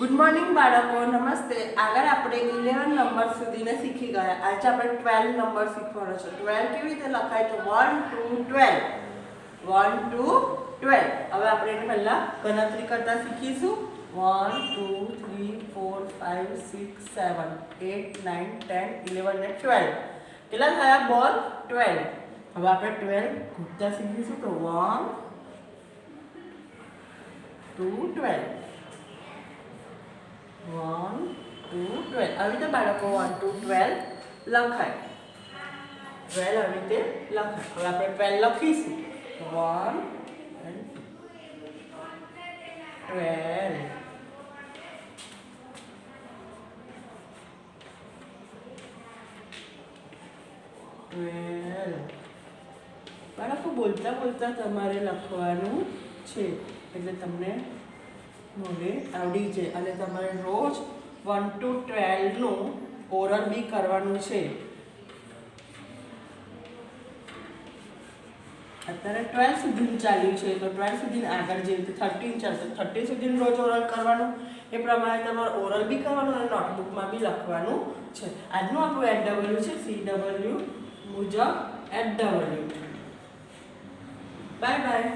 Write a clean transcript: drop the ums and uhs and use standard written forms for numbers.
Good morning બાળકો, નમસ્તે. આગળ આપણે 11 નંબર સુધીને શીખી ગયા. આજે આપણે 12 નંબર શીખવાનો છે. 12 કેવી રીતે લખાય તો 1 2 12 1 2 12. હવે આપણે એને પહેલા ગણતરી કરતા શીખીશું. 1 2 3 4 5 6 7 8 9 10 11 ને 12. કેટલા થયા બોલ? 12. હવે આપણે 12 ગૂંથતા શીખીશું તો 1 2 12 1 2 12. આવી રીતે બાળકો 1 2 12 લખાય. 12 આવી રીતે લખાય. હવે આપણે 12 લખીશું. 1 and 12. બાળકો બોલતા બોલતા તમારે લખવાનું છે એટલે તમને મોઢે આવડી જાય. અને તમારે રોજ 1 to 12 નું ઓરલ બી કરવાનું છે. અત્યારે 12 સુધી ચાલ્યું છે તો 12 સુધી આગળ જે રીતે 13 ચાલશે 13 સુધી રોજ ઓરલ કરવાનું. એ પ્રમાણે તમારે ઓરલ બી કરવાનું અને નોટબુકમાં બી લખવાનું છે. આજનું આપણું એડડબલ્યુ છે CW મુજબ એડડબલ્યુ. Bye bye.